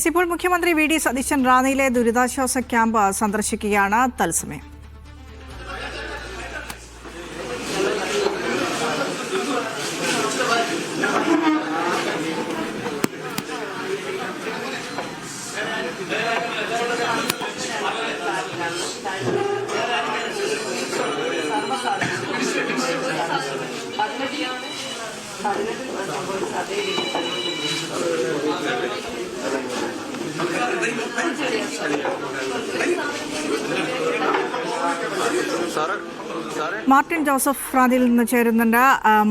ഇപ്പോൾ മുഖ്യമന്ത്രി V D Satheesan റാന്നിയിലെ ദുരിതാശ്വാസ ക്യാമ്പ് സന്ദർശിക്കുകയാണ്. തത്സമയം മാർട്ടിൻ ജോസഫ് റാന്നിയിൽ നിന്ന് ചേരുന്നുണ്ട്.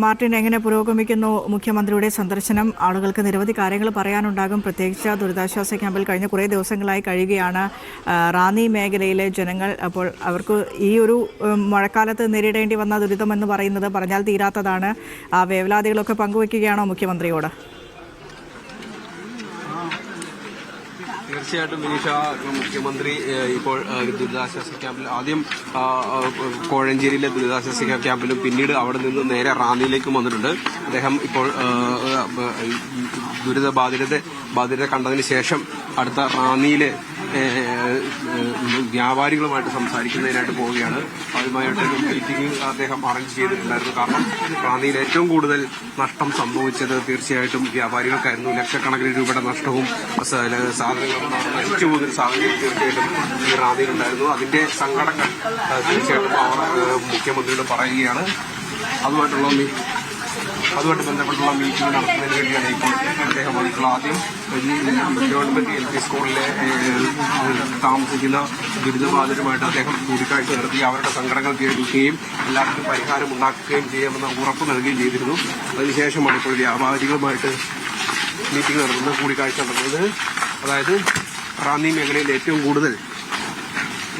മാർട്ടിൻ, എങ്ങനെ പുരോഗമിക്കുന്നു മുഖ്യമന്ത്രിയുടെ സന്ദർശനം? ആളുകൾക്ക് നിരവധി കാര്യങ്ങൾ പറയാനുണ്ടാകും. പ്രത്യേകിച്ച് ദുരിതാശ്വാസ ക്യാമ്പിൽ കഴിഞ്ഞ കുറേ ദിവസങ്ങളായി കഴിയുകയാണ് റാന്നി മേഖലയിലെ ജനങ്ങൾ. അപ്പോൾ അവർക്ക് ഈ ഒരു മഴക്കാലത്ത് നേരിടേണ്ടി വന്ന ദുരിതമെന്ന് പറയുന്നത് പറഞ്ഞാൽ തീരാത്തതാണ്. ആ വേവലാതികളൊക്കെ പങ്കുവയ്ക്കുകയാണോ മുഖ്യമന്ത്രിയോട്? തീർച്ചയായിട്ടും വിനീഷ, മുഖ്യമന്ത്രി ഇപ്പോൾ ദുരിതാശ്വാസ ക്യാമ്പിൽ ആദ്യം കോഴഞ്ചേരിയിലെ ദുരിതാശ്വാസ ക്യാമ്പിലും പിന്നീട് അവിടെ നിന്ന് നേരെ റാന്നിയിലേക്കും വന്നിട്ടുണ്ട്. അദ്ദേഹം ഇപ്പോൾ ബാധിതരെ കണ്ടതിന് ശേഷം അടുത്ത റാന്നിയിലെ വ്യാപാരികളുമായിട്ട് സംസാരിക്കുന്നതിനായിട്ട് പോവുകയാണ്. അതുമായിട്ടൊരു മീറ്റിംഗ് അദ്ദേഹം അറേഞ്ച് ചെയ്തിട്ടുണ്ടായിരുന്നു. കാരണം റാന്നിയിൽ ഏറ്റവും കൂടുതൽ നഷ്ടം സംഭവിച്ചത് തീർച്ചയായിട്ടും വ്യാപാരികൾക്കായിരുന്നു. ലക്ഷക്കണക്കിന് രൂപയുടെ നഷ്ടവും സാധനങ്ങളും നശിച്ചു പോകുന്ന സാഹചര്യം തീർച്ചയായിട്ടും ഈ റാന്നിയിലുണ്ടായിരുന്നു. അതിന്റെ സങ്കടങ്ങൾ തീർച്ചയായിട്ടും അവർ മുഖ്യമന്ത്രിയോട് പറയുകയാണ്. അതുമായിട്ട് ബന്ധപ്പെട്ടുള്ള മീറ്റിംഗ് നടത്തുന്നതിന് വേണ്ടിയാണ് ഇപ്പോൾ അദ്ദേഹം വന്നിട്ടുള്ള. ആദ്യം ഗവൺമെന്റ് LP സ്കൂളിലെ താമസിക്കുന്ന ദുരിതബാധിതരുമായിട്ട് അദ്ദേഹം കൂടിക്കാഴ്ച നടത്തി അവരുടെ സങ്കടങ്ങൾ കേൾക്കുകയും എല്ലാവർക്കും പരിഹാരം ഉണ്ടാക്കുകയും ചെയ്യാമെന്ന് ഉറപ്പ് നൽകുകയും ചെയ്തിരുന്നു. അതിനുശേഷമാണ് ഇപ്പോൾ വ്യാപാരികളുമായിട്ട് മീറ്റിംഗ് നടത്തുന്നത്, കൂടിക്കാഴ്ച നടത്തുന്നത്. അതായത് റാന്നി മേഖലയിൽ ഏറ്റവും കൂടുതൽ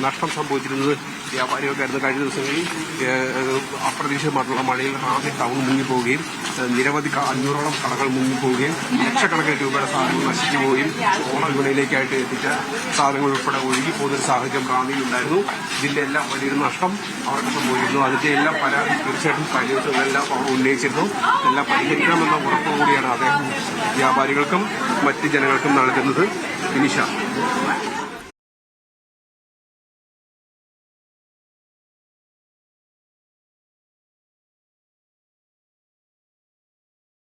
നഷ്ടം സംഭവിച്ചിരുന്നത് വ്യാപാരികൾക്കായിരുന്നു. കഴിഞ്ഞ ദിവസങ്ങളിൽ അപ്രതീക്ഷിതമായിട്ടുള്ള മഴയിൽ റാന്നി ടൗൺ മുങ്ങിപ്പോവുകയും നിരവധി 500ഓളം കടകൾ മുങ്ങിപ്പോവുകയും ലക്ഷക്കണക്കിന് രൂപയുടെ സാധനങ്ങൾ നശിച്ചു പോവുകയും ഓണവിപണിയിലേക്കായിട്ട് എത്തിച്ച സാധനങ്ങൾ ഉൾപ്പെടെ ഒഴുകിപ്പോകുന്ന ഒരു സാഹചര്യം റാന്നിയിലുണ്ടായിരുന്നു. ഇതിന്റെ എല്ലാം വലിയൊരു നഷ്ടം അവർക്ക് സംഭവിച്ചിരുന്നു. അതിന്റെ എല്ലാം പരാതി തീർച്ചയായിട്ടും കഴിഞ്ഞ ദിവസങ്ങളെല്ലാം അവർ ഉന്നയിച്ചിരുന്നു. എല്ലാം പരിഹരിക്കണമെന്ന ഉറപ്പുകൂടിയാണ് അദ്ദേഹം വ്യാപാരികൾക്കും മറ്റ് ജനങ്ങൾക്കും നൽകുന്നത്. വിനിഷ.